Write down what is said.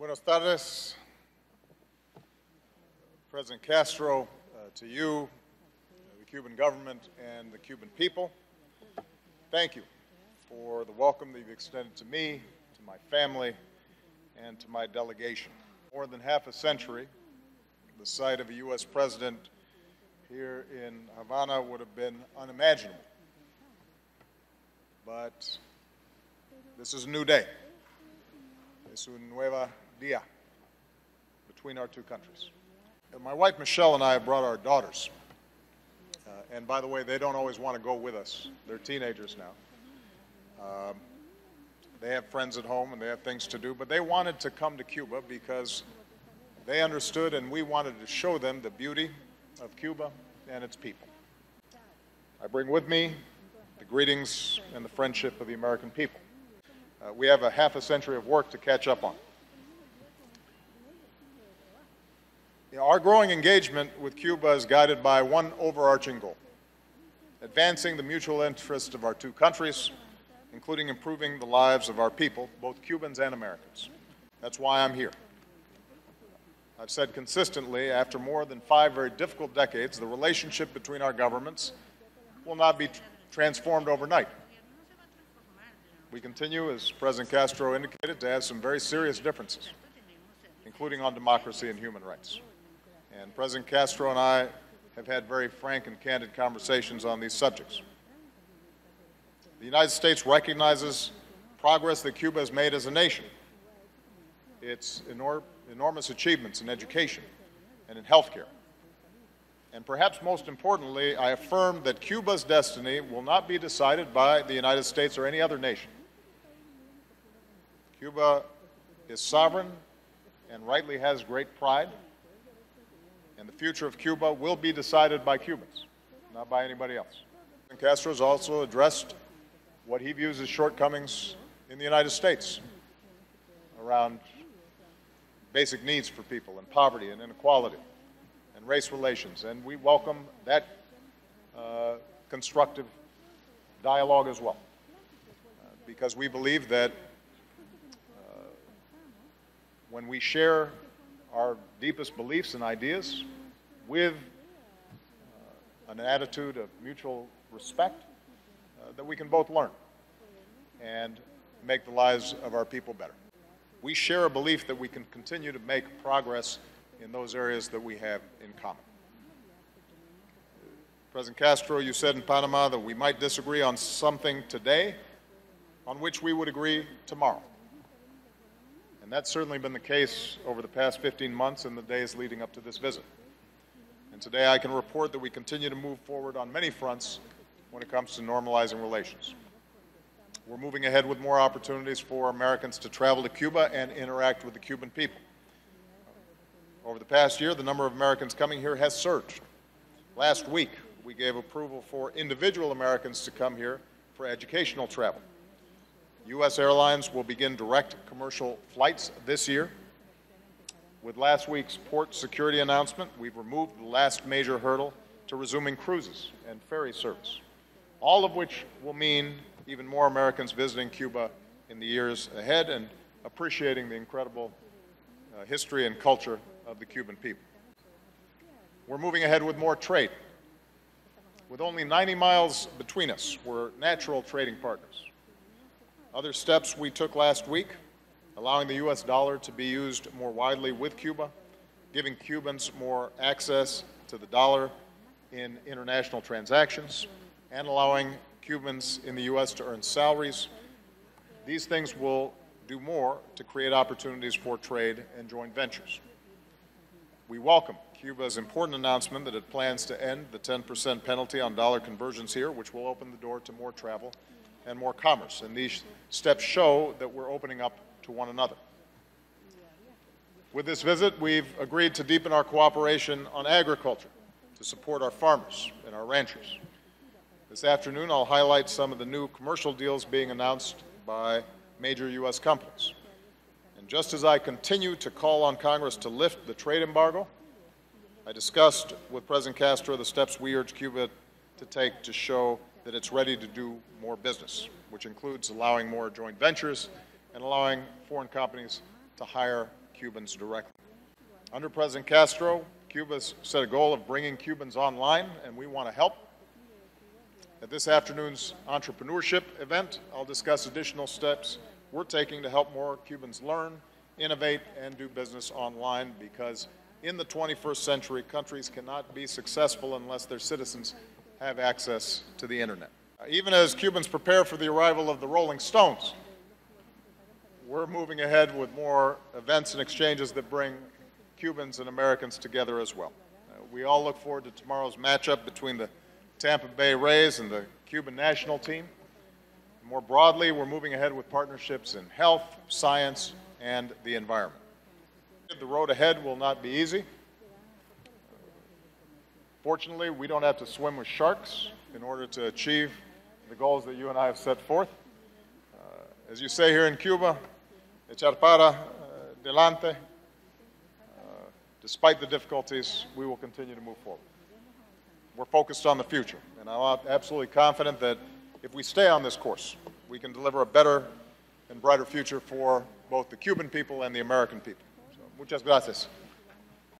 Buenas tardes, President Castro, to you, the Cuban government, and the Cuban people. Thank you for the welcome that you've extended to me, to my family, and to my delegation. More than half a century, the sight of a U.S. president here in Havana would have been unimaginable. But this is a new day. Es un nuevo día between our two countries. And my wife Michelle and I have brought our daughters. And by the way, they don't always want to go with us. They're teenagers now. They have friends at home and they have things to do, but they wanted to come to Cuba because they understood and we wanted to show them the beauty of Cuba and its people. I bring with me the greetings and the friendship of the American people. We have a half a century of work to catch up on. Our growing engagement with Cuba is guided by one overarching goal: advancing the mutual interests of our two countries, including improving the lives of our people, both Cubans and Americans. That's why I'm here. I've said consistently, after more than 5 very difficult decades, the relationship between our governments will not be transformed overnight. We continue, as President Castro indicated, to have some very serious differences, including on democracy and human rights. And President Castro and I have had very frank and candid conversations on these subjects. The United States recognizes progress that Cuba has made as a nation, its enormous achievements in education and in healthcare. And perhaps most importantly, I affirm that Cuba's destiny will not be decided by the United States or any other nation. Cuba is sovereign and rightly has great pride, and the future of Cuba will be decided by Cubans, not by anybody else. And Castro has also addressed what he views as shortcomings in the United States around basic needs for people and poverty and inequality and race relations, and we welcome that constructive dialogue as well, because we believe that when we share our deepest beliefs and ideas with an attitude of mutual respect, that we can both learn and make the lives of our people better. We share a belief that we can continue to make progress in those areas that we have in common. President Castro, you said in Panama that we might disagree on something today on which we would agree tomorrow. And that's certainly been the case over the past 15 months and the days leading up to this visit. And today I can report that we continue to move forward on many fronts when it comes to normalizing relations. We're moving ahead with more opportunities for Americans to travel to Cuba and interact with the Cuban people. Over the past year, the number of Americans coming here has surged. Last week, we gave approval for individual Americans to come here for educational travel. U.S. airlines will begin direct commercial flights this year. With last week's port security announcement, we've removed the last major hurdle to resuming cruises and ferry service, all of which will mean even more Americans visiting Cuba in the years ahead and appreciating the incredible history and culture of the Cuban people. We're moving ahead with more trade. With only 90 miles between us, we're natural trading partners. Other steps we took last week, allowing the U.S. dollar to be used more widely with Cuba, giving Cubans more access to the dollar in international transactions, and allowing Cubans in the U.S. to earn salaries. These things will do more to create opportunities for trade and joint ventures. We welcome Cuba's important announcement that it plans to end the 10% penalty on dollar conversions here, which will open the door to more travel and more commerce. And these steps show that we're opening up to one another. With this visit, we've agreed to deepen our cooperation on agriculture to support our farmers and our ranchers. This afternoon, I'll highlight some of the new commercial deals being announced by major U.S. companies. And just as I continue to call on Congress to lift the trade embargo, I discussed with President Castro the steps we urge Cuba to take to show that it's ready to do more business, which includes allowing more joint ventures and allowing foreign companies to hire Cubans directly. Under President Castro, Cuba's set a goal of bringing Cubans online, and we want to help. At this afternoon's entrepreneurship event, I'll discuss additional steps we're taking to help more Cubans learn, innovate, and do business online, because in the 21st century, countries cannot be successful unless their citizens have access to the internet. Even as Cubans prepare for the arrival of the Rolling Stones, we're moving ahead with more events and exchanges that bring Cubans and Americans together as well. We all look forward to tomorrow's matchup between the Tampa Bay Rays and the Cuban national team. More broadly, we're moving ahead with partnerships in health, science, and the environment. The road ahead will not be easy. Fortunately, we don't have to swim with sharks in order to achieve the goals that you and I have set forth. As you say here in Cuba, echar para adelante. Despite the difficulties, we will continue to move forward. We're focused on the future, and I'm absolutely confident that if we stay on this course, we can deliver a better and brighter future for both the Cuban people and the American people. So, muchas gracias.